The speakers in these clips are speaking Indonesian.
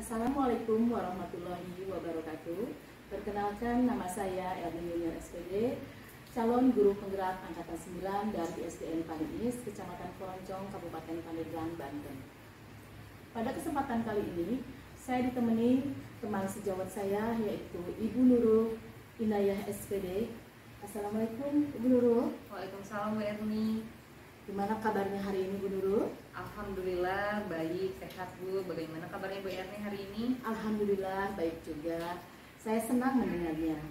Assalamualaikum warahmatullahi wabarakatuh. Perkenalkan, nama saya Erni Junior SPD, calon guru penggerak angkatan 9 dari SDN Paniis, Kecamatan Koroncong, Kabupaten Pandeglang, Banten. Pada kesempatan kali ini, saya ditemani teman sejawat saya, yaitu Ibu Nurul Inayah SPD. Assalamualaikum, Ibu Nurul. Waalaikumsalam Bu Erni. Gimana kabarnya hari ini, Bu Nurul? Alhamdulillah baik, sehat Bu. Bagaimana kabarnya Bu Erni hari ini? Alhamdulillah baik juga. Saya senang mendengarnya.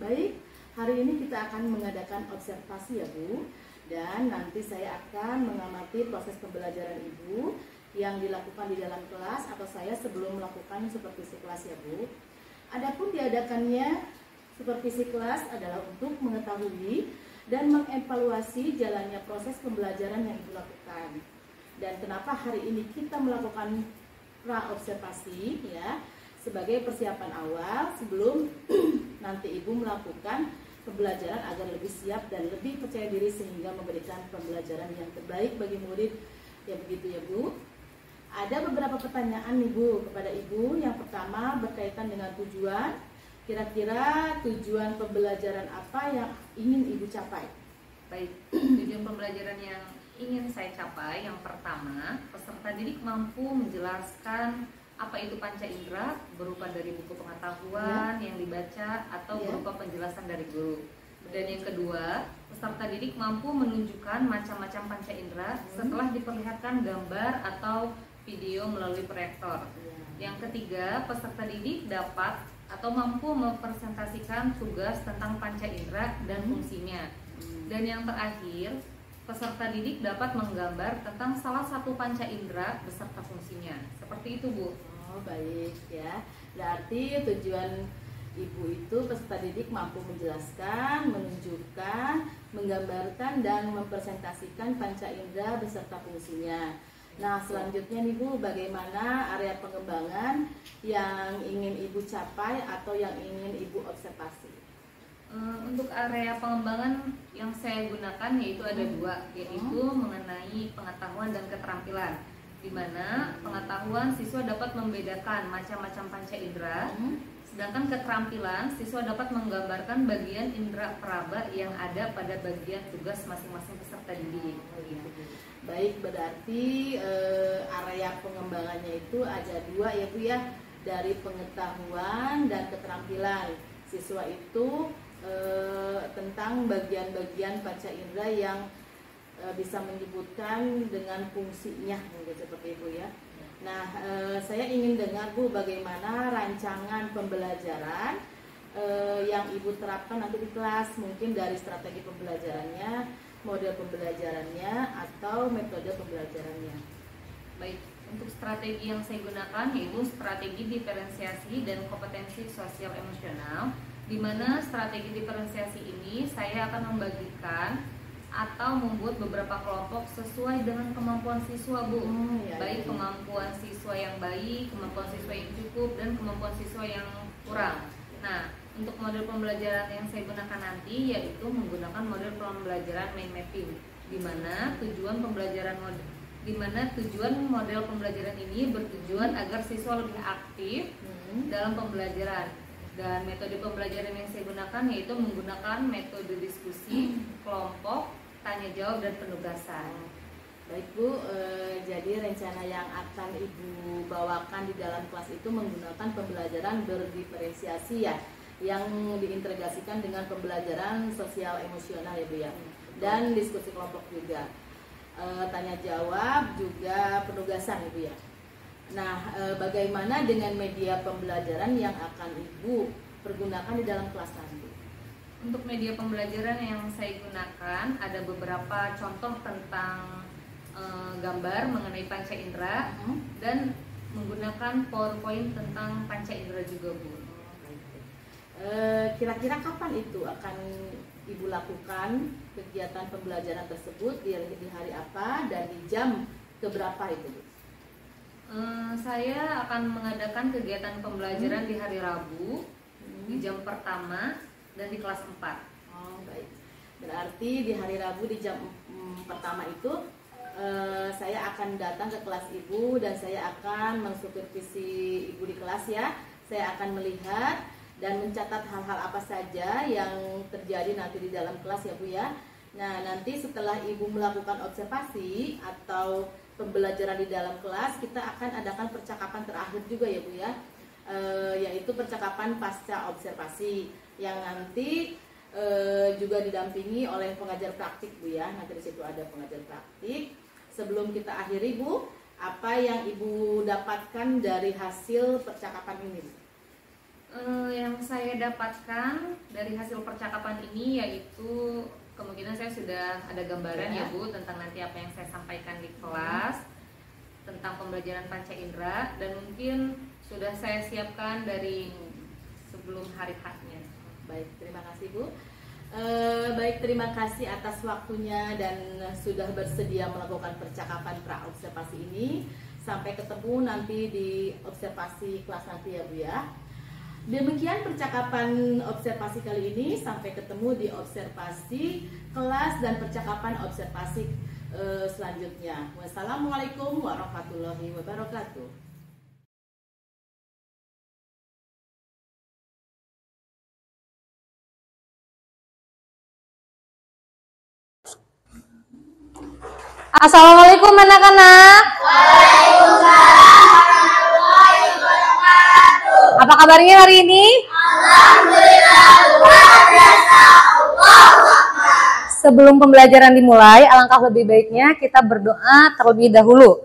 Baik, hari ini kita akan mengadakan observasi ya Bu. Dan nanti saya akan mengamati proses pembelajaran Ibu yang dilakukan di dalam kelas atau saya sebelum melakukan supervisi kelas ya Bu. Adapun diadakannya supervisi kelas adalah untuk mengetahui dan mengevaluasi jalannya proses pembelajaran yang Ibu lakukan. Dan kenapa hari ini kita melakukan pra-observasi ya, sebagai persiapan awal sebelum nanti Ibu melakukan pembelajaran agar lebih siap dan lebih percaya diri sehingga memberikan pembelajaran yang terbaik bagi murid. Ya begitu ya Bu. Ada beberapa pertanyaan nih Bu kepada Ibu. Yang pertama berkaitan dengan tujuan. Kira-kira tujuan pembelajaran apa yang ingin Ibu capai? Baik, tujuan pembelajaran yang ingin saya capai yang pertama, peserta didik mampu menjelaskan apa itu panca indera berupa dari buku pengetahuan yang dibaca atau berupa penjelasan dari guru. Dan yang kedua, peserta didik mampu menunjukkan macam-macam panca indera setelah diperlihatkan gambar atau video melalui proyektor. Yang ketiga, peserta didik dapat atau mampu mempresentasikan tugas tentang panca indera dan fungsinya. Dan yang terakhir, peserta didik dapat menggambar tentang salah satu panca indera beserta fungsinya. Seperti itu Bu. Oh baik ya. Berarti tujuan Ibu itu peserta didik mampu menjelaskan, menunjukkan, menggambarkan dan mempresentasikan panca indera beserta fungsinya. Nah selanjutnya nih Bu, bagaimana area pengembangan yang ingin Ibu capai atau yang ingin Ibu observasi? Untuk area pengembangan yang saya gunakan yaitu ada dua, yaitu mengenai pengetahuan dan keterampilan, di mana pengetahuan siswa dapat membedakan macam-macam panca indera, sedangkan keterampilan siswa dapat menggambarkan bagian indera peraba yang ada pada bagian tugas masing-masing peserta didik. Baik, berarti area pengembangannya itu ada dua ya Bu ya, dari pengetahuan dan keterampilan. Siswa itu tentang bagian-bagian panca indera yang bisa menyebutkan dengan fungsinya, mungkin seperti itu ya. Nah, saya ingin dengar Bu bagaimana rancangan pembelajaran yang Ibu terapkan nanti di kelas, mungkin dari strategi pembelajarannya, model pembelajarannya, atau metode pembelajarannya. Baik, untuk strategi yang saya gunakan yaitu strategi diferensiasi dan kompetensi sosial emosional, di mana strategi diferensiasi ini saya akan membagikan atau membuat beberapa kelompok sesuai dengan kemampuan siswa Bu. Baik kemampuan siswa yang baik, kemampuan siswa yang cukup, dan kemampuan siswa yang kurang. Nah, untuk model pembelajaran yang saya gunakan nanti yaitu menggunakan model pembelajaran mind mapping, di mana tujuan model pembelajaran ini bertujuan agar siswa lebih aktif dalam pembelajaran. Dan metode pembelajaran yang saya gunakan yaitu menggunakan metode diskusi, kelompok, tanya jawab, dan penugasan. Baik Bu, jadi rencana yang akan Ibu bawakan di dalam kelas itu menggunakan pembelajaran berdiferensiasi ya, yang diintegrasikan dengan pembelajaran sosial emosional ya Bu ya, dan diskusi kelompok juga, tanya jawab juga penugasan Ibu ya. Nah, bagaimana dengan media pembelajaran yang akan Ibu pergunakan di dalam kelas nanti? Untuk media pembelajaran yang saya gunakan ada beberapa contoh tentang gambar mengenai panca indera dan menggunakan PowerPoint tentang panca indera juga Bu. Kira-kira kapan itu akan Ibu lakukan kegiatan pembelajaran tersebut, di hari apa dan di jam keberapa itu Bu? Saya akan mengadakan kegiatan pembelajaran di hari Rabu di jam pertama dan di kelas 4. Oh baik, berarti di hari Rabu di jam pertama itu saya akan datang ke kelas ibu dan saya akan mensupervisi ibu di kelas ya. Saya akan melihat dan mencatat hal-hal apa saja yang terjadi nanti di dalam kelas ya Bu ya. Nah, nanti setelah ibu melakukan observasi atau pembelajaran di dalam kelas, kita akan adakan percakapan terakhir juga ya Bu ya, yaitu percakapan pasca observasi yang nanti juga didampingi oleh pengajar praktik Bu ya. Nanti di situ ada pengajar praktik. Sebelum kita akhiri Bu, apa yang ibu dapatkan dari hasil percakapan ini? Yang saya dapatkan dari hasil percakapan ini yaitu kemungkinan saya sudah ada gambaran ya Bu tentang nanti apa yang saya sampaikan di kelas tentang pembelajaran panca indera, dan mungkin sudah saya siapkan dari sebelum hari H-nya. Baik, terima kasih Bu. Baik, terima kasih atas waktunya dan sudah bersedia melakukan percakapan pra-observasi ini. Sampai ketemu nanti di observasi kelas nanti ya Bu ya. Demikian percakapan observasi kali ini. Sampai ketemu di observasi kelas dan percakapan observasi selanjutnya. Wassalamualaikum warahmatullahi wabarakatuh. Assalamualaikum anak-anak. Waalaikumsalam warahmatullahi wabarakatuh. Apa kabarnya hari ini? Alhamdulillah, luar biasa. Allahu Akbar. Sebelum pembelajaran dimulai, alangkah lebih baiknya kita berdoa terlebih dahulu.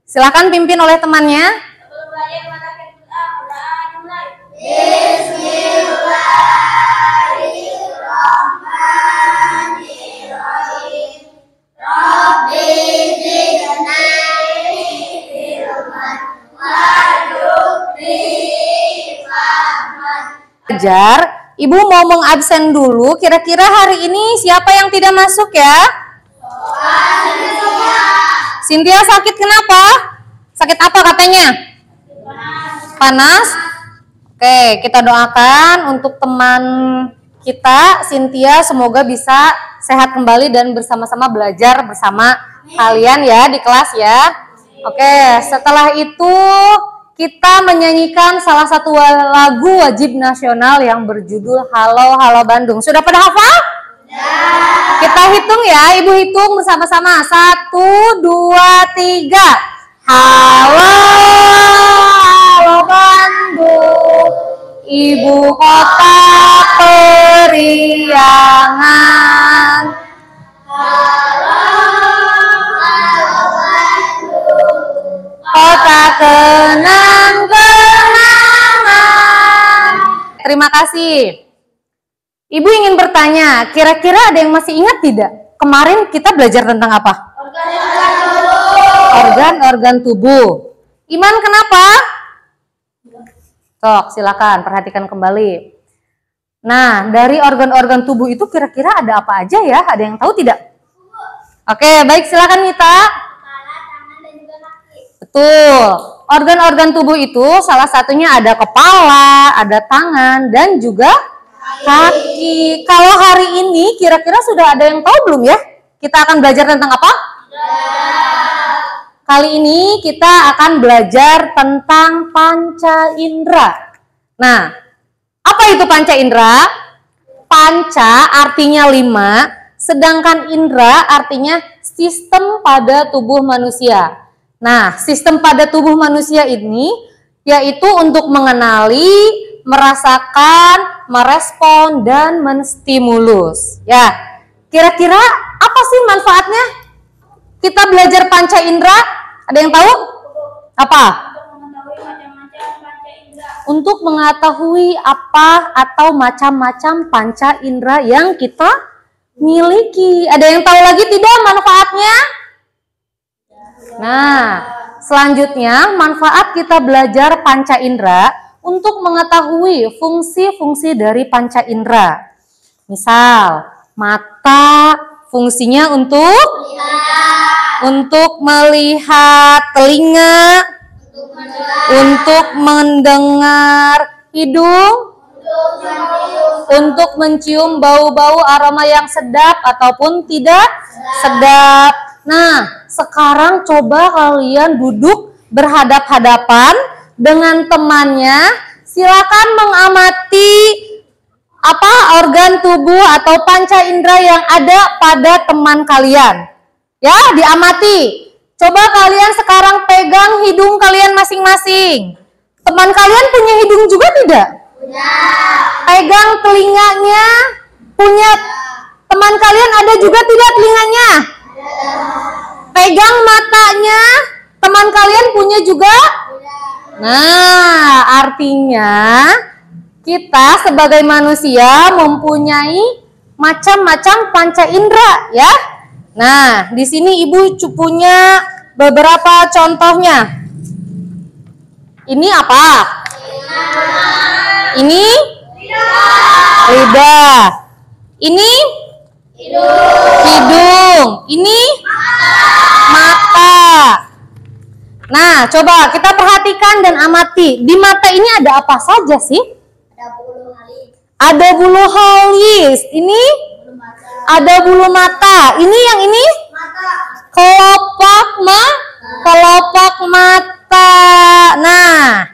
Silakan pimpin oleh temannya. Sebelum belajar mata kita berdoa dimulai. Bismillahirrahmanirrahim. Rabbi zidna ilman warzuqni fahman. Belajar, Ibu mau mengabsen dulu. Kira-kira hari ini siapa yang tidak masuk ya? Cynthia sakit kenapa? Sakit apa katanya? Panas. Oke, kita doakan untuk teman kita Cynthia, semoga bisa sehat kembali dan bersama-sama belajar bersama kalian ya di kelas ya. Oke, setelah itu kita menyanyikan salah satu lagu wajib nasional yang berjudul Halo Halo Bandung. Sudah pada hafal? Kita hitung ya, Ibu hitung bersama-sama. 1, 2, 3. Halo Halo Bandung, ibu kota periangan. Kota kenang-kenangan. Terima kasih. Ibu ingin bertanya, kira-kira ada yang masih ingat tidak? Kemarin kita belajar tentang apa? Organ-organ tubuh. Iman kenapa? Sok, silakan perhatikan kembali. Nah, dari organ-organ tubuh itu kira-kira ada apa aja ya? Ada yang tahu tidak? Oke, baik, silakan Nita. Kepala, tangan, dan juga kaki. Betul. Organ-organ tubuh itu salah satunya ada kepala, ada tangan, dan juga kaki. Kalau hari ini kira-kira sudah ada yang tahu belum ya? Kita akan belajar tentang apa? Kali ini kita akan belajar tentang panca indera. Nah, apa itu panca indera? Panca artinya 5, sedangkan indera artinya sistem pada tubuh manusia. Nah, sistem pada tubuh manusia ini yaitu untuk mengenali, merasakan, merespon, dan menstimulus. Ya, kira-kira apa sih manfaatnya kita belajar panca indera? Ada yang tahu? Apa? Untuk mengetahui apa atau macam-macam panca indera yang kita miliki. Ada yang tahu lagi tidak manfaatnya? Nah, selanjutnya manfaat kita belajar panca indera untuk mengetahui fungsi-fungsi dari panca indera. Misal, mata fungsinya untuk melihat, telinga untuk mendengar, hidung untuk mencium bau-bau aroma yang sedap ataupun tidak sedap. Nah, sekarang coba kalian duduk berhadap-hadapan dengan temannya. Silakan mengamati apa organ tubuh atau panca indera yang ada pada teman kalian. Ya, diamati. Coba kalian sekarang pegang hidung kalian masing-masing. Teman kalian punya hidung juga tidak? Punya. Pegang telinganya. Punya teman kalian ada juga tidak telinganya? Pegang matanya, teman kalian punya juga? Nah, artinya kita sebagai manusia mempunyai macam-macam panca indera, ya. Nah, di sini Ibu punya beberapa contohnya. Ini apa? Ini lidah. Ini hidung. Ini mata. Nah, coba kita perhatikan dan amati. Di mata ini ada apa saja sih? Ada bulu halus. Ini ada bulu mata. Ini yang ini? Kelopak mata. Nah,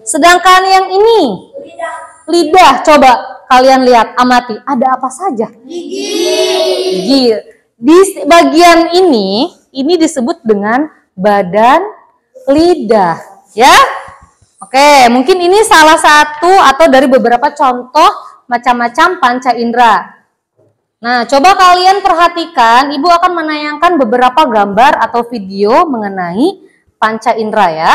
sedangkan yang ini? Lidah. Coba kalian lihat, amati. Ada apa saja? Gigi. Di bagian ini disebut dengan badan lidah, ya. Oke, mungkin ini salah satu atau dari beberapa contoh macam-macam panca indera. Nah, coba kalian perhatikan, Ibu akan menayangkan beberapa gambar atau video mengenai panca indera, ya.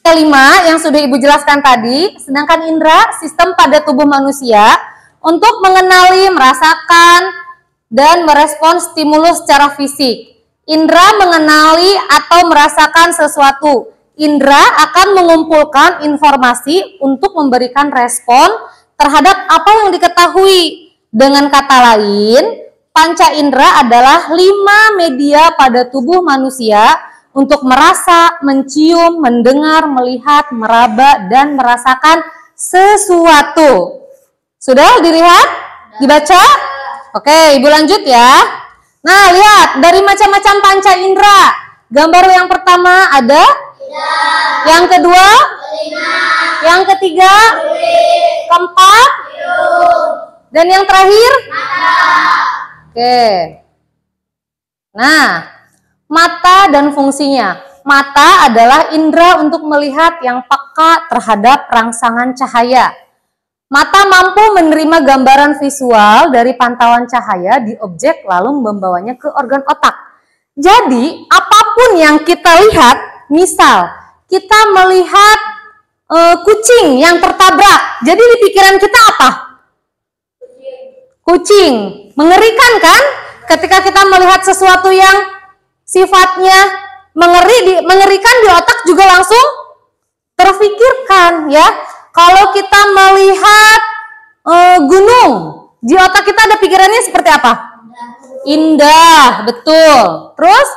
Kelima yang sudah Ibu jelaskan tadi, sedangkan indera sistem pada tubuh manusia untuk mengenali, merasakan, dan merespon stimulus secara fisik. Indra mengenali atau merasakan sesuatu. Indra akan mengumpulkan informasi untuk memberikan respon terhadap apa yang diketahui. Dengan kata lain, panca indera adalah 5 media pada tubuh manusia untuk merasa, mencium, mendengar, melihat, meraba, dan merasakan sesuatu. Sudah dilihat? Dibaca? Oke, Ibu lanjut ya. Nah, lihat dari macam-macam panca indera. Gambar yang pertama ada? Yang kedua? Yang ketiga? Keempat? Dan yang terakhir? Oke. Nah, mata dan fungsinya. Mata adalah indera untuk melihat yang peka terhadap rangsangan cahaya. Mata mampu menerima gambaran visual dari pantauan cahaya di objek lalu membawanya ke organ otak. Jadi, apapun yang kita lihat, misal kita melihat kucing yang tertabrak, jadi di pikiran kita apa? Kucing. Mengerikan kan? Ketika kita melihat sesuatu yang sifatnya mengerikan di otak juga langsung terfikirkan, ya. Kalau kita melihat gunung, di otak kita ada pikirannya seperti apa? Indah, betul. Terus?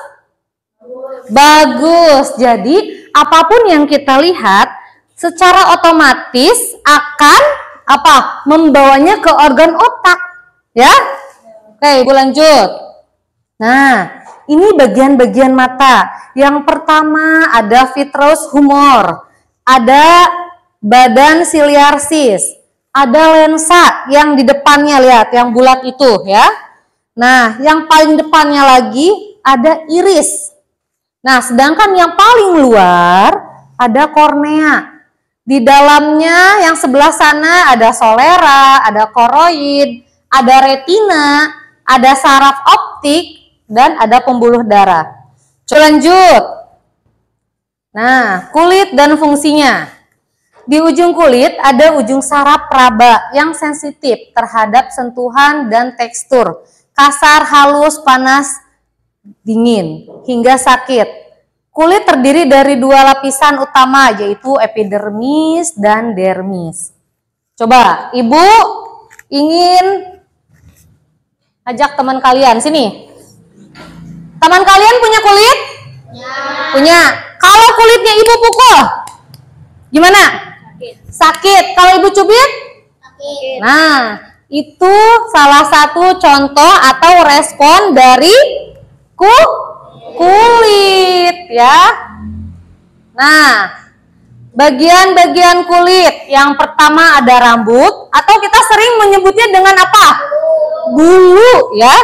Bagus. Jadi, apapun yang kita lihat secara otomatis akan apa? Membawanya ke organ otak, ya? Oke, Ibu lanjut. Nah, ini bagian-bagian mata. Yang pertama ada vitreous humor, ada badan ciliarsis, ada lensa yang di depannya, lihat yang bulat itu, ya. Nah, yang paling depannya lagi ada iris. Nah, sedangkan yang paling luar ada kornea. Di dalamnya yang sebelah sana ada solera, ada koroid, ada retina, ada saraf optik, dan ada pembuluh darah. Coba lanjut. Nah, kulit dan fungsinya. Di ujung kulit ada ujung saraf raba yang sensitif terhadap sentuhan dan tekstur, kasar, halus, panas, dingin, hingga sakit. Kulit terdiri dari 2 lapisan utama, yaitu epidermis dan dermis. Coba, Ibu ingin ajak teman kalian, sini. Teman kalian punya kulit? Ya. Punya. Kalau kulitnya Ibu pukul, gimana? Sakit. Kalau Ibu cubit? Sakit. Nah, Itu salah satu contoh atau respon dari kulit ya. Nah, bagian-bagian kulit yang pertama ada rambut atau kita sering menyebutnya dengan apa? Bulu ya.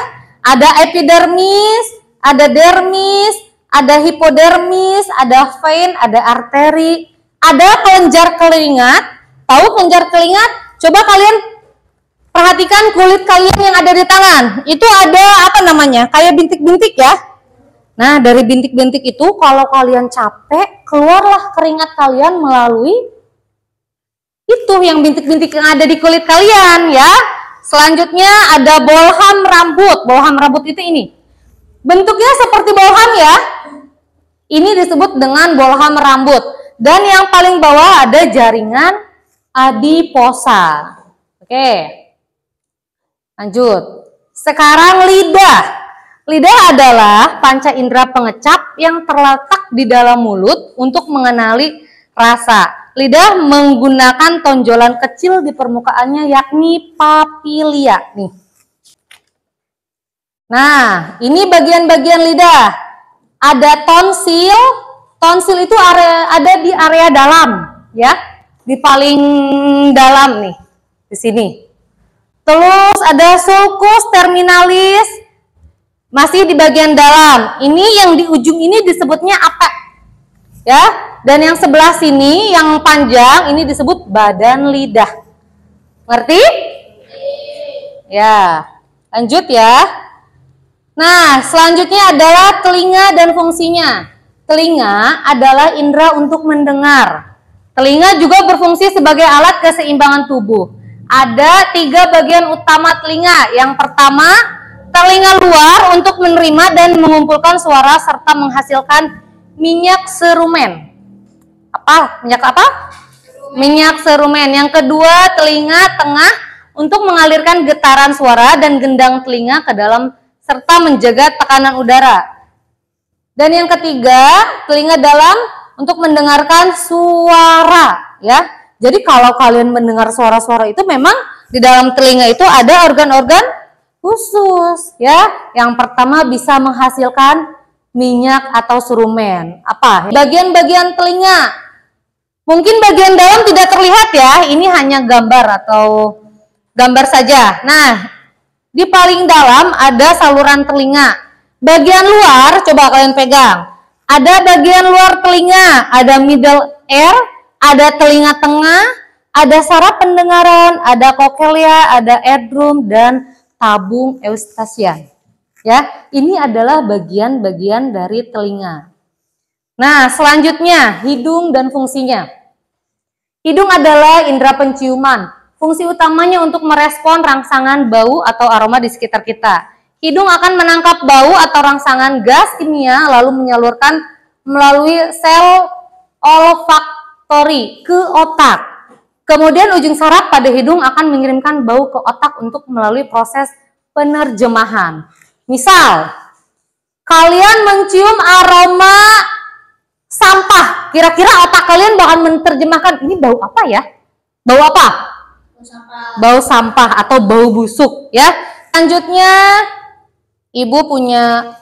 Ada epidermis, ada dermis, ada hipodermis, ada vein, ada arteri, ada kelenjar keringat. Tahu kelenjar keringat? Coba kalian perhatikan kulit kalian yang ada di tangan. Itu ada apa namanya? Kayak bintik-bintik ya. Nah, dari bintik-bintik itu kalau kalian capek, keluarlah keringat kalian melalui itu yang bintik-bintik yang ada di kulit kalian ya. Selanjutnya ada bolham rambut. Bolham rambut itu ini. Bentuknya seperti bolham ya. Ini disebut dengan bolham rambut. Dan yang paling bawah ada jaringan adiposa. Oke. Lanjut. Sekarang lidah. Lidah adalah panca indera pengecap yang terletak di dalam mulut untuk mengenali rasa. Lidah menggunakan tonjolan kecil di permukaannya yakni papilia nih. Nah, ini bagian-bagian lidah. Ada tonsil. Tonsil itu ada di area dalam ya, di paling dalam nih, di sini. Terus ada sulcus terminalis, masih di bagian dalam. Ini yang di ujung ini disebutnya apek ya. Dan yang sebelah sini yang panjang ini disebut badan lidah. Ngerti? Ya. Lanjut ya. Nah, selanjutnya adalah telinga dan fungsinya. Telinga adalah indera untuk mendengar. Telinga juga berfungsi sebagai alat keseimbangan tubuh. Ada 3 bagian utama telinga. Yang pertama, telinga luar untuk menerima dan mengumpulkan suara serta menghasilkan minyak serumen. Apa? Minyak apa? Minyak serumen. Yang kedua, telinga tengah untuk mengalirkan getaran suara dan gendang telinga ke dalam serta menjaga tekanan udara. Dan yang ketiga, telinga dalam untuk mendengarkan suara ya. Jadi kalau kalian mendengar suara-suara itu memang di dalam telinga itu ada organ-organ khusus ya. Yang pertama bisa menghasilkan minyak atau serumen. Apa? Bagian-bagian telinga. Mungkin bagian dalam tidak terlihat ya. Ini hanya gambar atau gambar saja. Nah, di paling dalam ada saluran telinga. Bagian luar coba kalian pegang. Ada bagian luar telinga, ada middle ear, ada telinga tengah, ada saraf pendengaran, ada cochlea, ada eardrum dan tabung eustachian. Ya, ini adalah bagian-bagian dari telinga. Nah, selanjutnya hidung dan fungsinya. Hidung adalah indera penciuman. Fungsi utamanya untuk merespon rangsangan bau atau aroma di sekitar kita. Hidung akan menangkap bau atau rangsangan gas kimia lalu menyalurkan melalui sel olfaktori ke otak. Kemudian ujung saraf pada hidung akan mengirimkan bau ke otak untuk melalui proses penerjemahan. Misal, kalian mencium aroma sampah, kira-kira otak kalian bakal menerjemahkan ini bau apa ya? Bau apa? Bau sampah atau bau busuk ya. Selanjutnya, ibu punya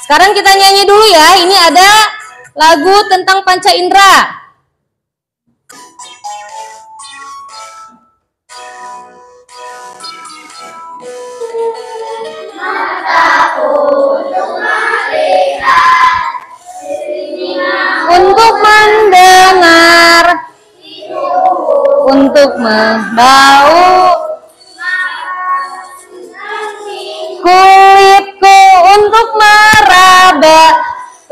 sekarang kita nyanyi dulu ya. Ini ada lagu tentang panca indera. Untuk mendengar, untuk membau, kulitku untuk meraba,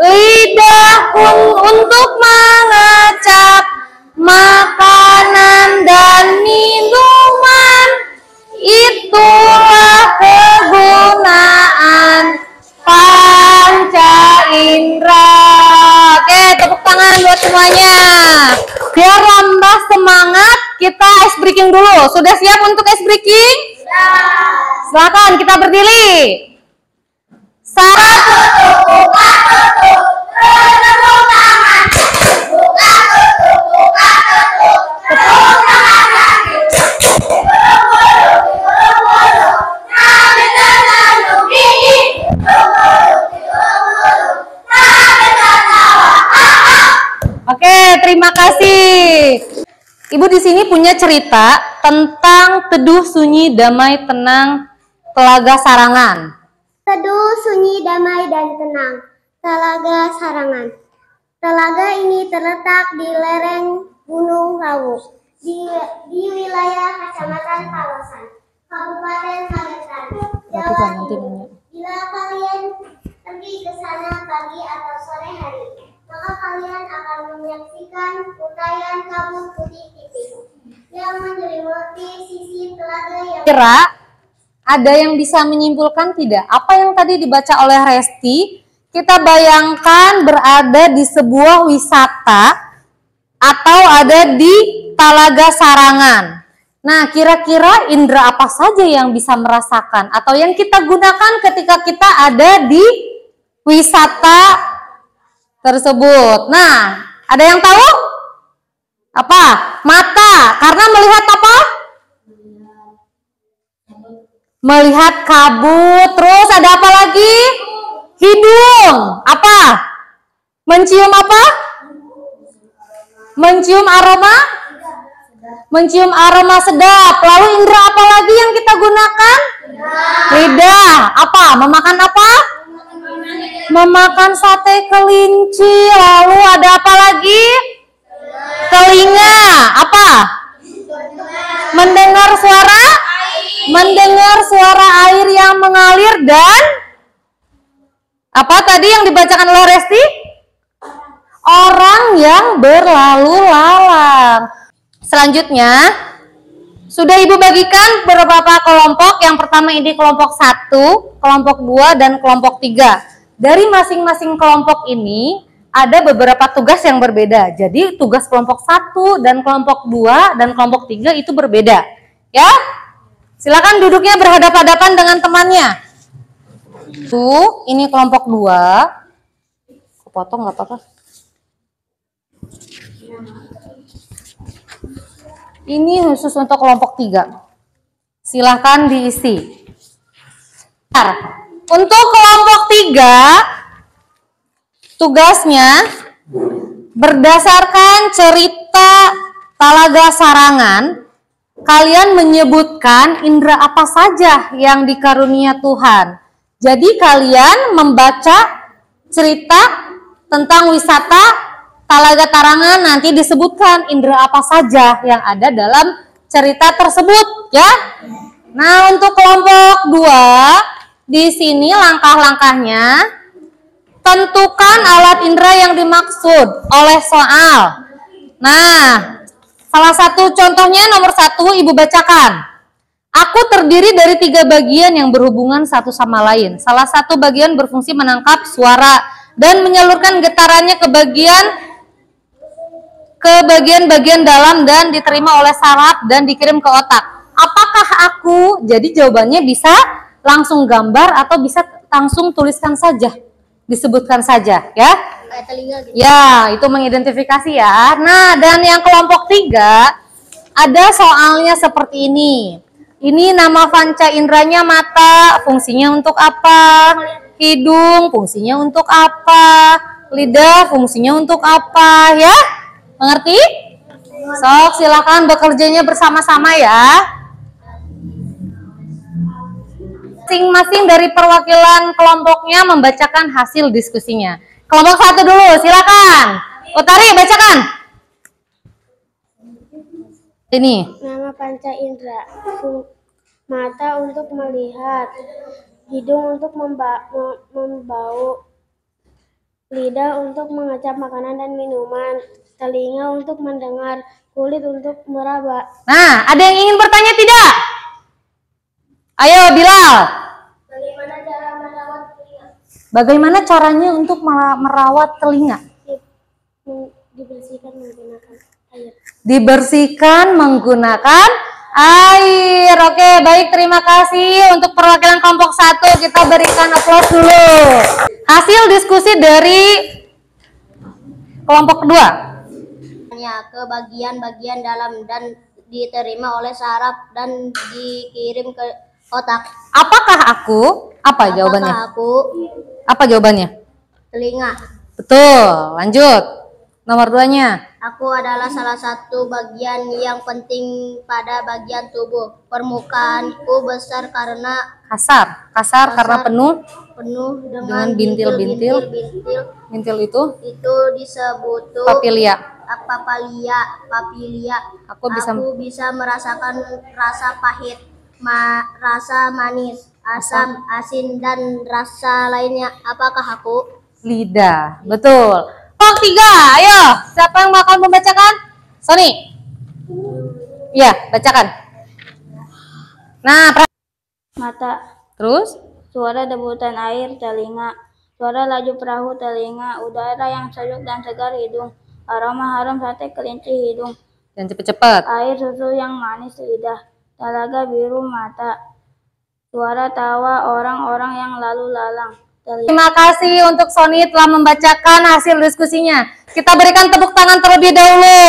lidahku untuk mengecap makanan dan minuman. Itulah kegunaan panca indera. Oke, tepuk tangan buat semuanya. Biar nambah semangat, kita ice breaking dulu. Sudah siap untuk ice breaking? Silakan kita berdiri. 1, 2, 3. terima kasih. Ibu di sini punya cerita tentang teduh sunyi damai tenang Telaga Sarangan. Teduh, sunyi, damai, dan tenang. Telaga Sarangan. Telaga ini terletak di lereng Gunung Rawu, di wilayah Kecamatan Palosan, Kabupaten Magetan, Jawa Timur. Bila kalian pergi ke sana pagi atau sore hari, maka kalian akan menyaksikan untayan kabut putih tipis yang menyelimuti sisi telaga yang Kira ada yang bisa menyimpulkan tidak? Apa yang tadi dibaca oleh Resti, kita bayangkan berada di sebuah wisata atau ada di Telaga Sarangan. Nah, kira-kira indera apa saja yang bisa merasakan atau yang kita gunakan ketika kita ada di wisata tersebut? Nah, ada yang tahu? Apa? Mata, karena melihat apa? Melihat kabut. Terus ada apa lagi? Hidung. Apa? Mencium apa? Mencium aroma? Mencium aroma sedap. Lalu indera apa lagi yang kita gunakan? Lidah. Apa? Memakan apa? Memakan sate kelinci. Lalu ada apa lagi? Telinga. Apa? Mendengar suara? Mendengar suara air yang mengalir dan apa tadi yang dibacakan oleh Resti? Orang yang berlalu lalang. Selanjutnya, sudah Ibu bagikan beberapa kelompok. Yang pertama ini kelompok 1, kelompok 2, dan kelompok 3. Dari masing-masing kelompok ini ada beberapa tugas yang berbeda. Jadi tugas kelompok 1 dan kelompok 2 dan kelompok 3 itu berbeda. Ya, silakan duduknya berhadapan-hadapan dengan temannya. Tuh, ini kelompok 2. Kepotong nggak apa-apa. Ini khusus untuk kelompok 3. Silahkan diisi. Untuk kelompok 3, tugasnya berdasarkan cerita Telaga Sarangan, kalian menyebutkan indera apa saja yang dikarunia Tuhan. Jadi kalian membaca cerita tentang wisata Telaga Sarangan, nanti disebutkan indera apa saja yang ada dalam cerita tersebut, ya. Nah, untuk kelompok 2, di sini langkah-langkahnya, tentukan alat indera yang dimaksud oleh soal. Nah, salah satu contohnya nomor 1 Ibu bacakan. Aku terdiri dari 3 bagian yang berhubungan satu sama lain. Salah satu bagian berfungsi menangkap suara dan menyalurkan getarannya ke bagian dalam dan diterima oleh saraf dan dikirim ke otak. Apakah aku? Jadi jawabannya bisa langsung gambar atau bisa langsung tuliskan saja, disebutkan saja, ya. kayak telinga gitu. Ya, itu mengidentifikasi ya. Nah, dan yang kelompok 3 ada soalnya seperti ini. Ini nama panca inderanya mata, fungsinya untuk apa? Hidung, fungsinya untuk apa? Lidah, fungsinya untuk apa? Ya, mengerti? Sok, silakan bekerjanya bersama-sama ya. Masing-masing dari perwakilan kelompoknya membacakan hasil diskusinya. Kelompok 1 dulu, silakan. Utari, bacakan. Ini. Nama panca indera. Mata untuk melihat, hidung untuk membau, lidah untuk mengecap makanan dan minuman, telinga untuk mendengar, kulit untuk meraba. Nah, ada yang ingin bertanya tidak? Ayo, Bilal. Bagaimana cara merawat telinga? Bagaimana caranya untuk merawat telinga? Dibersihkan menggunakan air. Dibersihkan menggunakan air. Oke, baik, terima kasih. Untuk perwakilan kelompok 1 kita berikan aplaus dulu. Hasil diskusi dari kelompok 2. Ke bagian-bagian dalam dan diterima oleh saraf dan dikirim ke otak. Apakah aku? Apa jawabannya? Apakah aku? Apa jawabannya? Telinga. Betul, lanjut. Nomor 2-nya. Aku adalah salah satu bagian yang penting pada bagian tubuh. Permukaanku besar karena Kasar karena penuh dengan bintil-bintil. bintil-bintil. Bintil itu Itu disebut papilia. papilia. Aku bisa merasakan rasa pahit, rasa manis, asam, asin, dan rasa lainnya. Apakah aku? Lidah. Betul. Kelompok 3, ayo. Siapa yang bakal membacakan? Sony. Iya, bacakan. Nah, Mata, terus suara debutan air telinga, suara laju perahu telinga, udara yang sejuk dan segar hidung, aroma harum sate kelinci hidung, dan cepet-cepet. air susu yang manis lidah, telaga biru mata, suara tawa orang-orang yang lalu lalang. Terima kasih untuk Sony telah membacakan hasil diskusinya. Kita berikan tepuk tangan terlebih dahulu.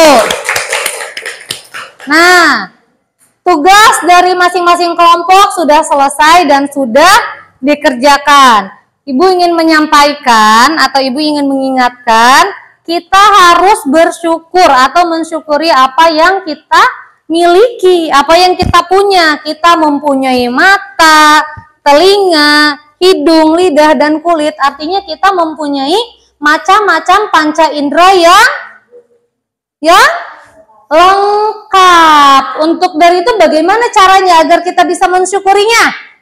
Nah, tugas dari masing-masing kelompok sudah selesai dan sudah dikerjakan. Ibu ingin menyampaikan atau Ibu ingin mengingatkan, kita harus bersyukur atau mensyukuri apa yang kita miliki, apa yang kita punya. Kita mempunyai mata, telinga, hidung, lidah, dan kulit. Artinya kita mempunyai macam-macam panca indera yang lengkap. Untuk dari itu bagaimana caranya agar kita bisa mensyukurinya?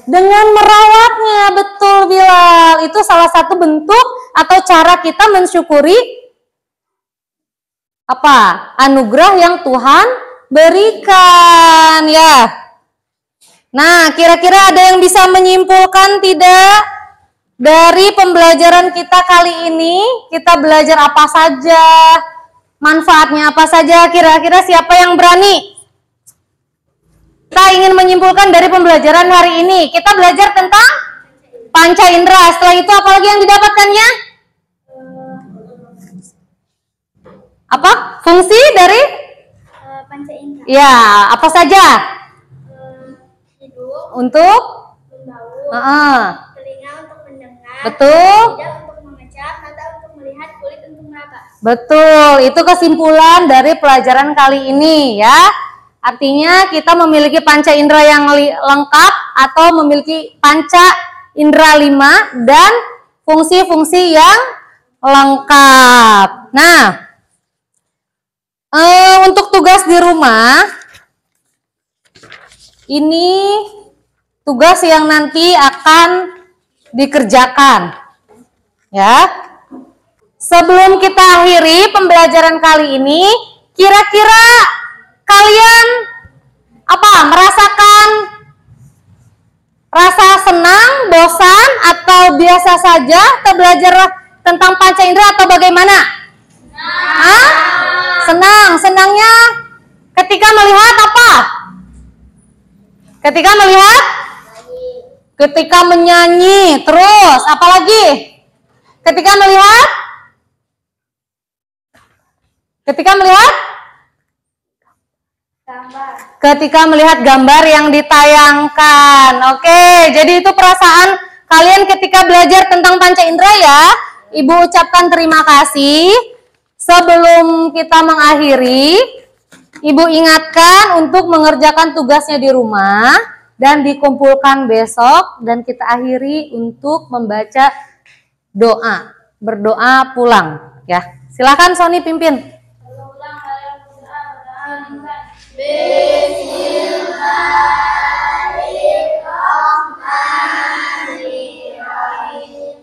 Dengan merawatnya, betul Bilal. Itu salah satu bentuk atau cara kita mensyukuri apa? Anugerah yang Tuhan berikan, ya. Nah, kira-kira ada yang bisa menyimpulkan tidak? Dari pembelajaran kita kali ini, kita belajar apa saja? Manfaatnya apa saja? Kira-kira siapa yang berani? Kita ingin menyimpulkan dari pembelajaran hari ini. Kita belajar tentang panca indera. Setelah itu apa lagi yang didapatkannya? Apa? Fungsi dari? Panca indera. Ya, apa saja? Hidung Untuk? membau, telinga untuk mendengar, Betul. lidah untuk mengecap, mata untuk melihat, kulit untuk meraba. Betul, itu kesimpulan dari pelajaran kali ini ya. Artinya kita memiliki panca indera yang lengkap atau memiliki panca indera 5 dan fungsi-fungsi yang lengkap. Nah, untuk tugas di rumah, ini tugas yang nanti akan dikerjakan. Ya. Sebelum kita akhiri pembelajaran kali ini, kira-kira kalian merasakan rasa senang, bosan, atau biasa saja belajar tentang panca indera atau bagaimana? Senang. Senangnya ketika melihat apa? Ketika melihat? Ketika menyanyi. Terus apa lagi? Ketika melihat? Ketika melihat? Gambar. Ketika melihat gambar yang ditayangkan. Oke, jadi itu perasaan kalian ketika belajar tentang panca indera ya. Ibu ucapkan terima kasih. Sebelum kita mengakhiri, Ibu ingatkan untuk mengerjakan tugasnya di rumah dan dikumpulkan besok, dan kita akhiri untuk membaca doa, berdoa pulang ya. Silakan Sony pimpin.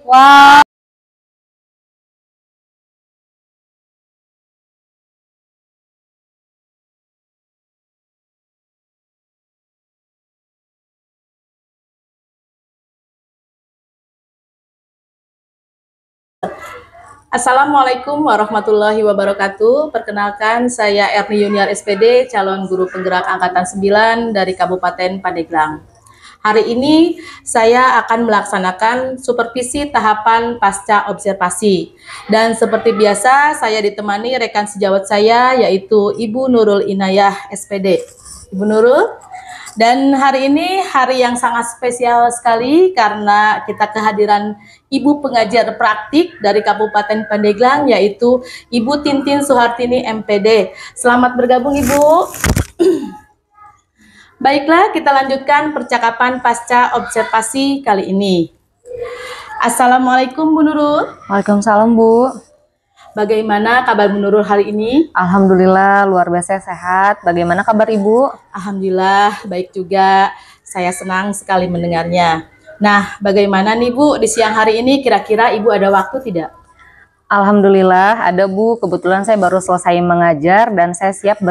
Wow. Assalamualaikum warahmatullahi wabarakatuh. Perkenalkan, saya Erni Junior SPD, calon guru penggerak angkatan 9 dari Kabupaten Pandeglang. Hari ini saya akan melaksanakan supervisi tahapan pasca observasi. Dan seperti biasa, saya ditemani rekan sejawat saya, yaitu Ibu Nurul Inayah SPD. Ibu Nurul. Dan hari ini hari yang sangat spesial sekali karena kita kehadiran Ibu pengajar praktik dari Kabupaten Pandeglang, yaitu Ibu Tintin Suhartini MPD. Selamat bergabung Ibu. Baiklah, kita lanjutkan percakapan pasca observasi kali ini. Assalamualaikum Bu Nurul. Waalaikumsalam Bu. Bagaimana kabar Bu Nurul hari ini? Alhamdulillah luar biasa sehat. Bagaimana kabar Ibu? Alhamdulillah baik juga. Saya senang sekali mendengarnya. Nah, bagaimana nih Bu di siang hari ini? Kira-kira Ibu ada waktu tidak? Alhamdulillah ada Bu. Kebetulan saya baru selesai mengajar dan saya siap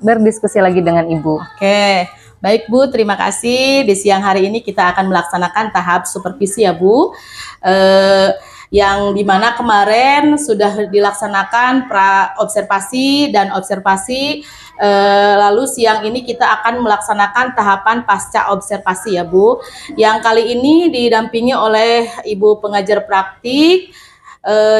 berdiskusi lagi dengan Ibu. Oke, baik Bu, terima kasih. Di siang hari ini kita akan melaksanakan tahap supervisi ya Bu. Yang dimana kemarin sudah dilaksanakan pra observasi dan observasi, lalu siang ini kita akan melaksanakan tahapan pasca observasi ya Bu, yang kali ini didampingi oleh Ibu pengajar praktik,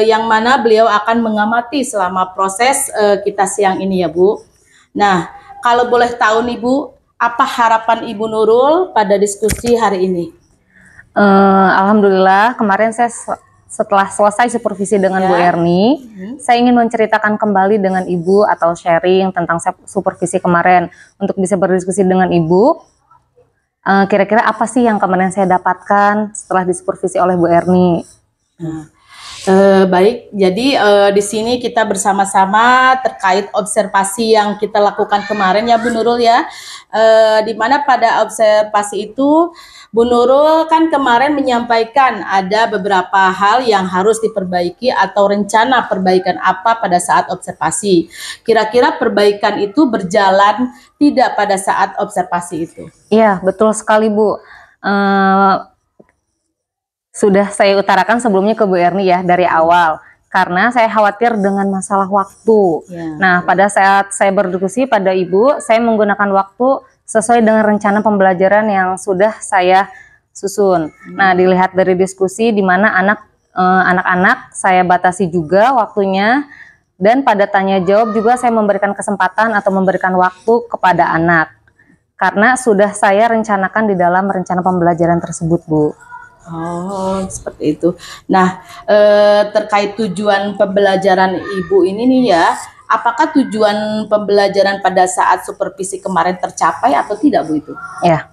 yang mana beliau akan mengamati selama proses kita siang ini ya Bu. Nah, kalau boleh tahu nih Bu, apa harapan Ibu Nurul pada diskusi hari ini? Alhamdulillah kemarin saya setelah selesai supervisi dengan Bu Erni, saya ingin menceritakan kembali dengan Ibu atau sharing tentang supervisi kemarin untuk bisa berdiskusi dengan Ibu. Kira-kira apa sih yang kemarin saya dapatkan setelah disupervisi oleh Bu Erni? Baik, jadi di sini kita bersama-sama terkait observasi yang kita lakukan kemarin ya Bu Nurul ya, di mana pada observasi itu Bu Nurul kan kemarin menyampaikan ada beberapa hal yang harus diperbaiki atau rencana perbaikan apa pada saat observasi. Kira-kira perbaikan itu berjalan tidak pada saat observasi itu? Iya, betul sekali Bu. Sudah saya utarakan sebelumnya ke Bu Erni ya dari awal, karena saya khawatir dengan masalah waktu. Nah, pada saat saya berdiskusi pada Ibu, saya menggunakan waktu sesuai dengan rencana pembelajaran yang sudah saya susun. Nah, dilihat dari diskusi di mana anak-anak saya batasi juga waktunya, dan pada tanya jawab juga saya memberikan kesempatan atau memberikan waktu kepada anak. Karena sudah saya rencanakan di dalam rencana pembelajaran tersebut, Bu. Oh, seperti itu. Nah, terkait tujuan pembelajaran Ibu ini nih ya, apakah tujuan pembelajaran pada saat supervisi kemarin tercapai atau tidak Bu itu? Ya,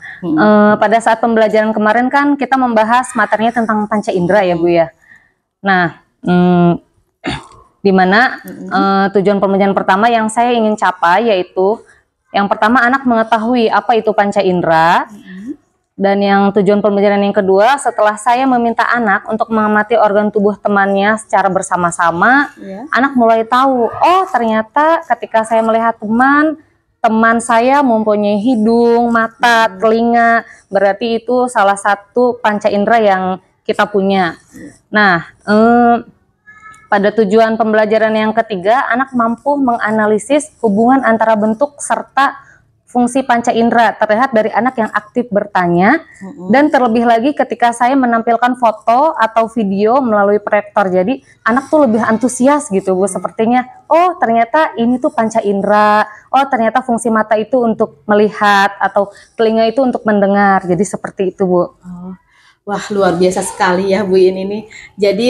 pada saat pembelajaran kemarin kan kita membahas materinya tentang panca indera ya Bu ya. Nah, di mana tujuan pembelajaran pertama yang saya ingin capai yaitu yang pertama anak mengetahui apa itu panca indera. Dan yang tujuan pembelajaran yang kedua, setelah saya meminta anak untuk mengamati organ tubuh temannya secara bersama-sama, anak mulai tahu, oh ternyata ketika saya melihat teman saya mempunyai hidung, mata, telinga, berarti itu salah satu panca indera yang kita punya. Nah, pada tujuan pembelajaran yang ketiga, anak mampu menganalisis hubungan antara bentuk serta fungsi panca indera terlihat dari anak yang aktif bertanya, dan terlebih lagi ketika saya menampilkan foto atau video melalui proyektor, jadi anak tuh lebih antusias gitu Bu, sepertinya oh ternyata ini tuh panca indera, oh ternyata fungsi mata itu untuk melihat atau telinga itu untuk mendengar, jadi seperti itu Bu. Wah, luar biasa sekali ya Bu ini nih. Jadi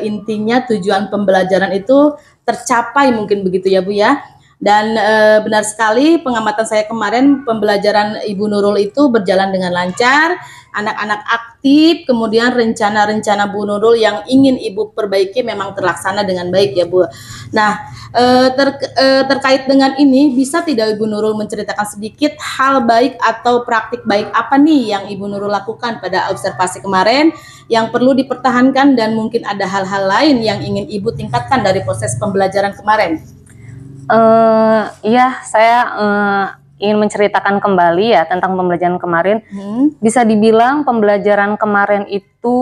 intinya tujuan pembelajaran itu tercapai mungkin begitu ya Bu ya. Dan benar sekali pengamatan saya kemarin pembelajaran Ibu Nurul itu berjalan dengan lancar, anak-anak aktif, kemudian rencana-rencana Bu Nurul yang ingin Ibu perbaiki memang terlaksana dengan baik ya Bu. Nah, terkait dengan ini bisa tidak Ibu Nurul menceritakan sedikit hal baik atau praktik baik apa nih yang Ibu Nurul lakukan pada observasi kemarin yang perlu dipertahankan dan mungkin ada hal-hal lain yang ingin Ibu tingkatkan dari proses pembelajaran kemarin? Iya, saya ingin menceritakan kembali ya tentang pembelajaran kemarin. Bisa dibilang pembelajaran kemarin itu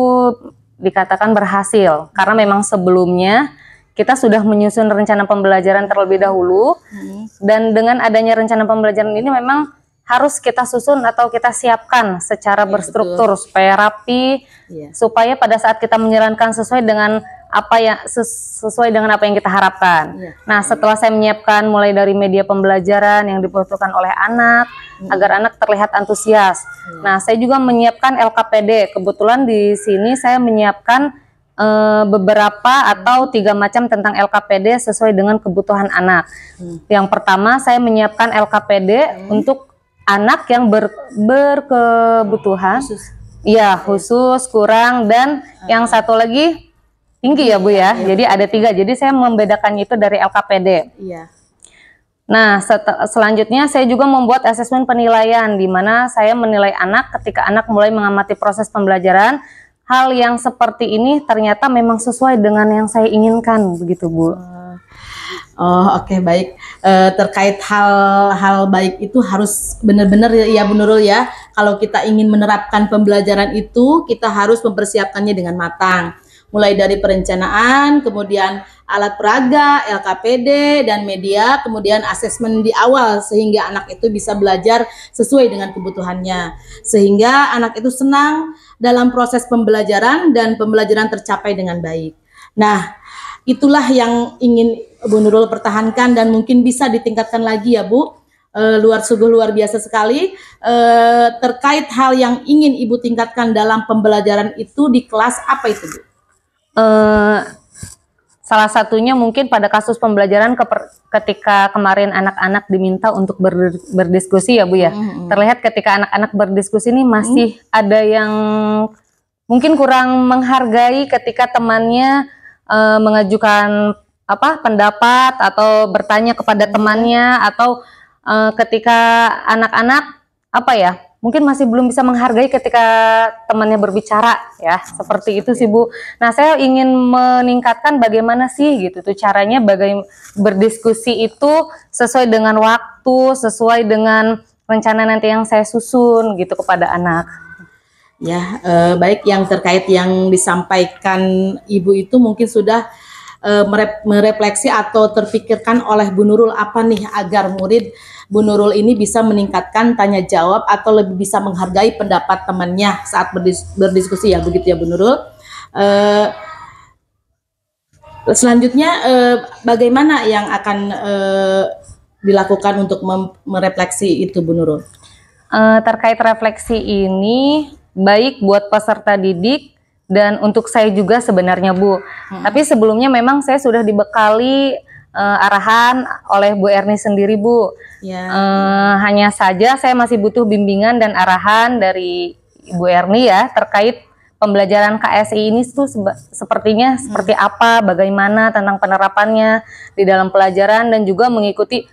dikatakan berhasil karena memang sebelumnya kita sudah menyusun rencana pembelajaran terlebih dahulu, dan dengan adanya rencana pembelajaran ini memang harus kita susun atau kita siapkan secara berstruktur supaya rapi, supaya pada saat kita menjalankan sesuai dengan apa yang kita harapkan. Nah, setelah saya menyiapkan mulai dari media pembelajaran yang dibutuhkan oleh anak, agar anak terlihat antusias. Nah, saya juga menyiapkan LKPD. Kebetulan di sini saya menyiapkan beberapa atau 3 macam tentang LKPD sesuai dengan kebutuhan anak. Yang pertama, saya menyiapkan LKPD untuk anak yang berkebutuhan, ya khusus, kurang, dan yang satu lagi tinggi ya Bu ya. Jadi ada 3. Jadi saya membedakannya itu dari LKPD. Iya. Nah, selanjutnya saya juga membuat asesmen penilaian, di mana saya menilai anak ketika anak mulai mengamati proses pembelajaran. Hal yang seperti ini ternyata memang sesuai dengan yang saya inginkan, begitu Bu. Oh, oke, baik. Terkait hal baik itu harus benar-benar ya Bu Nurul ya. Kalau kita ingin menerapkan pembelajaran itu, kita harus mempersiapkannya dengan matang. Mulai dari perencanaan, kemudian alat peraga, LKPD, dan media, kemudian asesmen di awal sehingga anak itu bisa belajar sesuai dengan kebutuhannya. Sehingga anak itu senang dalam proses pembelajaran dan pembelajaran tercapai dengan baik. Nah, itulah yang ingin Bu Nurul pertahankan dan mungkin bisa ditingkatkan lagi ya Bu. Sungguh luar biasa sekali. Terkait hal yang ingin Ibu tingkatkan dalam pembelajaran itu di kelas, apa itu Bu? Salah satunya mungkin pada kasus pembelajaran ketika kemarin anak-anak diminta untuk berdiskusi ya Bu ya. Terlihat ketika anak-anak berdiskusi ini masih ada yang mungkin kurang menghargai ketika temannya mengajukan pendapat atau bertanya kepada temannya, atau ketika anak-anak mungkin masih belum bisa menghargai ketika temannya berbicara ya, seperti itu sih Bu. Nah, saya ingin meningkatkan bagaimana sih gitu tuh caranya berdiskusi itu sesuai dengan waktu, sesuai dengan rencana nanti yang saya susun gitu kepada anak. Ya, baik, yang terkait yang disampaikan Ibu itu mungkin sudah merefleksi atau terpikirkan oleh Bu Nurul apa nih agar murid Bu Nurul ini bisa meningkatkan tanya jawab atau lebih bisa menghargai pendapat temannya saat berdiskusi ya, begitu ya Bu Nurul. Selanjutnya bagaimana yang akan dilakukan untuk merefleksi itu Bu Nurul? Terkait refleksi ini baik buat peserta didik dan untuk saya juga sebenarnya Bu. Tapi sebelumnya memang saya sudah dibekali arahan oleh Bu Erni sendiri Bu. Ya. Hanya saja saya masih butuh bimbingan dan arahan dari Ibu Erni ya terkait pembelajaran KSI ini tuh sepertinya seperti apa, bagaimana tentang penerapannya di dalam pelajaran, dan juga mengikuti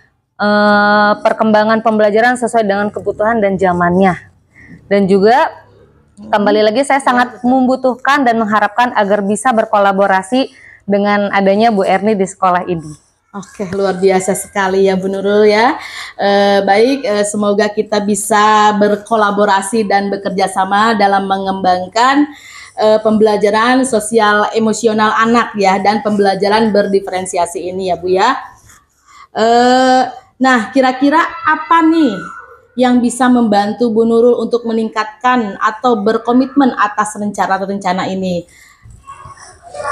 perkembangan pembelajaran sesuai dengan kebutuhan dan zamannya. Dan juga kembali lagi saya sangat membutuhkan dan mengharapkan agar bisa berkolaborasi dengan adanya Bu Erni di sekolah ini. Oke, luar biasa sekali ya Bu Nurul ya. Baik, semoga kita bisa berkolaborasi dan bekerja sama dalam mengembangkan pembelajaran sosial emosional anak ya, dan pembelajaran berdiferensiasi ini ya Bu ya. Nah, kira-kira apa nih yang bisa membantu Bu Nurul untuk meningkatkan atau berkomitmen atas rencana-rencana ini?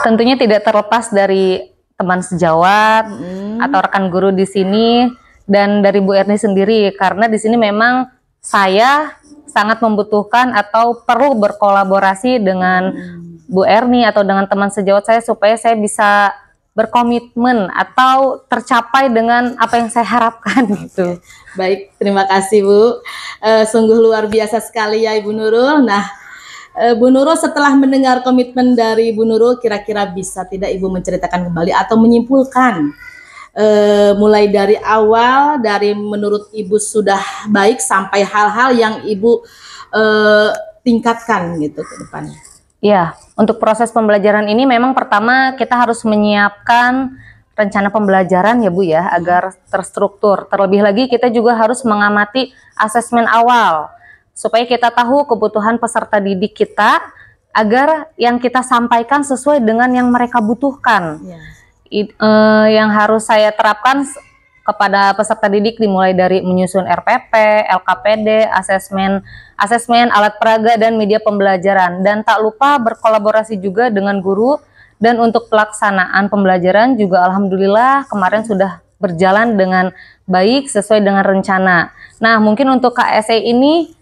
Tentunya tidak terlepas dari teman sejawat atau rekan guru di sini dan dari Bu Erni sendiri, karena di sini memang saya sangat membutuhkan atau perlu berkolaborasi dengan Bu Erni atau dengan teman sejawat saya supaya saya bisa berkomitmen atau tercapai dengan apa yang saya harapkan gitu. Baik, terima kasih Bu. Sungguh luar biasa sekali ya Ibu Nurul. Nah, Bu Nurul, setelah mendengar komitmen dari Bu Nurul, kira-kira bisa tidak Ibu menceritakan kembali atau menyimpulkan mulai dari awal, dari menurut Ibu sudah baik sampai hal-hal yang Ibu tingkatkan gitu ke depannya? Ya, untuk proses pembelajaran ini memang pertama kita harus menyiapkan rencana pembelajaran ya Bu ya, agar terstruktur. Terlebih lagi kita juga harus mengamati asesmen awal supaya kita tahu kebutuhan peserta didik kita agar yang kita sampaikan sesuai dengan yang mereka butuhkan. Yang harus saya terapkan kepada peserta didik dimulai dari menyusun RPP, LKPD, asesmen, alat peraga, dan media pembelajaran. Dan tak lupa berkolaborasi juga dengan guru. Dan untuk pelaksanaan pembelajaran juga alhamdulillah kemarin sudah berjalan dengan baik sesuai dengan rencana. Nah, mungkin untuk KSE ini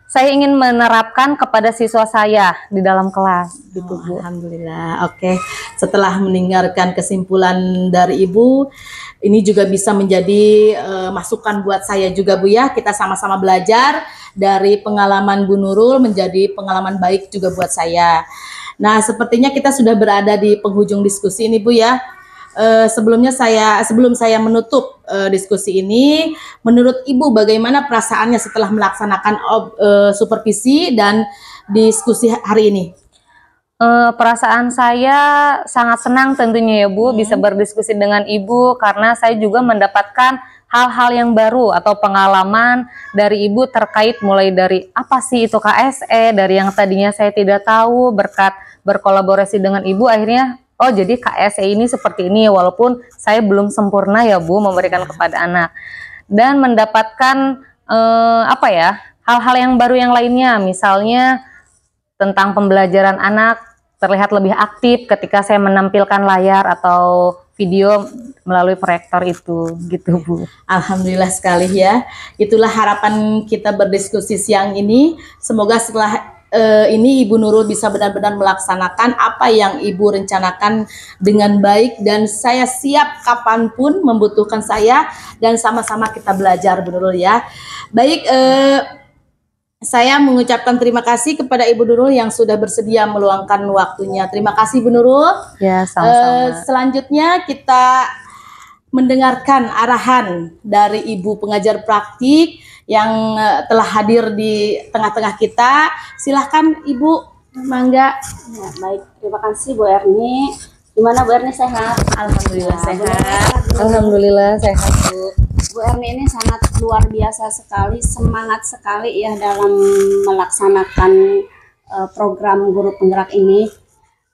saya ingin menerapkan kepada siswa saya di dalam kelas gitu, Bu. Alhamdulillah. Oke. Setelah mendengarkan kesimpulan dari Ibu, ini juga bisa menjadi masukan buat saya juga, Bu ya. Kita sama-sama belajar dari pengalaman Bu Nurul menjadi pengalaman baik juga buat saya. Nah, sepertinya kita sudah berada di penghujung diskusi ini, Bu ya. Sebelum saya menutup diskusi ini, menurut Ibu bagaimana perasaannya setelah melaksanakan supervisi dan diskusi hari ini? Perasaan saya sangat senang tentunya ya Bu, bisa berdiskusi dengan Ibu karena saya juga mendapatkan hal-hal yang baru atau pengalaman dari Ibu terkait mulai dari apa sih itu KSE, dari yang tadinya saya tidak tahu, berkat berkolaborasi dengan Ibu akhirnya oh jadi KSE ini seperti ini, walaupun saya belum sempurna ya Bu memberikan kepada anak. Dan mendapatkan apa ya, hal-hal yang baru yang lainnya, misalnya tentang pembelajaran anak terlihat lebih aktif ketika saya menampilkan layar atau video melalui proyektor itu, gitu Bu. Alhamdulillah sekali ya. Itulah harapan kita berdiskusi siang ini. Semoga setelah ini Ibu Nurul bisa benar-benar melaksanakan apa yang Ibu rencanakan dengan baik, dan saya siap kapanpun membutuhkan saya, dan sama-sama kita belajar Bu Nurul ya. Baik, saya mengucapkan terima kasih kepada Ibu Nurul yang sudah bersedia meluangkan waktunya. Terima kasih Bu Nurul. Ya, sama-sama. Selanjutnya kita mendengarkan arahan dari Ibu pengajar praktik yang telah hadir di tengah-tengah kita. Silahkan Ibu, mangga. Ya, baik, terima kasih Bu Erni. Gimana Bu Erni, sehat? Alhamdulillah Ya, sehat. Alhamdulillah sehat Bu. Bu Erni ini sangat luar biasa sekali, semangat sekali ya dalam melaksanakan program guru penggerak ini,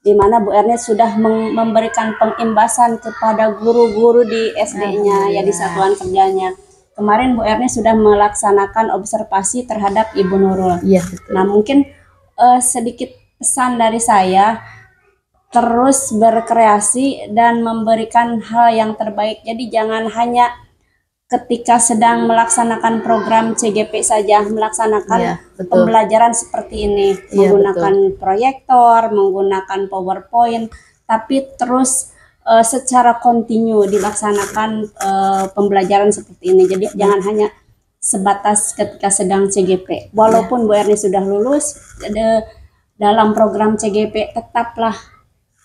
di mana Bu Erni sudah memberikan pengimbasan kepada guru-guru di SD-nya ya, di satuan kerjanya. Kemarin Bu Erni sudah melaksanakan observasi terhadap Ibu Nurul. Iya, betul. Nah, mungkin sedikit pesan dari saya, terus berkreasi dan memberikan hal yang terbaik. Jadi jangan hanya ketika sedang melaksanakan program CGP saja melaksanakan pembelajaran seperti ini, menggunakan proyektor, menggunakan PowerPoint, tapi terus secara kontinu dilaksanakan pembelajaran seperti ini. Jadi jangan hanya sebatas ketika sedang CGP. Walaupun Bu Erni sudah lulus dalam program CGP, tetaplah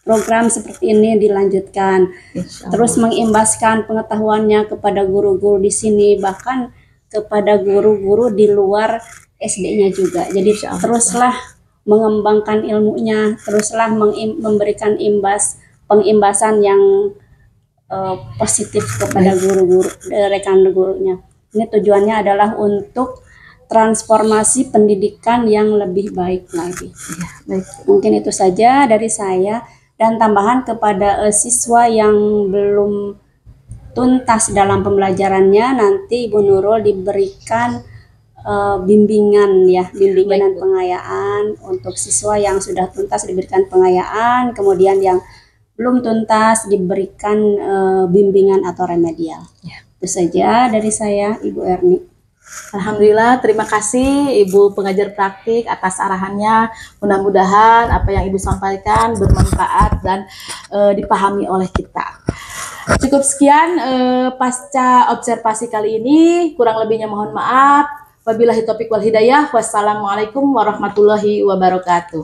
program seperti ini dilanjutkan. Terus mengimbaskan pengetahuannya kepada guru-guru di sini, bahkan kepada guru-guru di luar SD-nya juga. Jadi teruslah mengembangkan ilmunya, teruslah memberikan pengimbasan yang positif kepada guru-guru, rekan gurunya. Ini tujuannya adalah untuk transformasi pendidikan yang lebih baik lagi. Ya, baik. Mungkin itu saja dari saya, dan tambahan kepada siswa yang belum tuntas dalam pembelajarannya, nanti Ibu Nurul diberikan bimbingan ya, bimbingan dan pengayaan. Untuk siswa yang sudah tuntas diberikan pengayaan, kemudian yang belum tuntas diberikan bimbingan atau remedial. Ya. Itu saja dari saya, Ibu Erni. Alhamdulillah, terima kasih Ibu pengajar praktik atas arahannya. Mudah-mudahan apa yang Ibu sampaikan bermanfaat dan dipahami oleh kita. Cukup sekian pasca observasi kali ini. Kurang lebihnya mohon maaf. Wabillahi taufiq wal hidayah. Wassalamualaikum warahmatullahi wabarakatuh.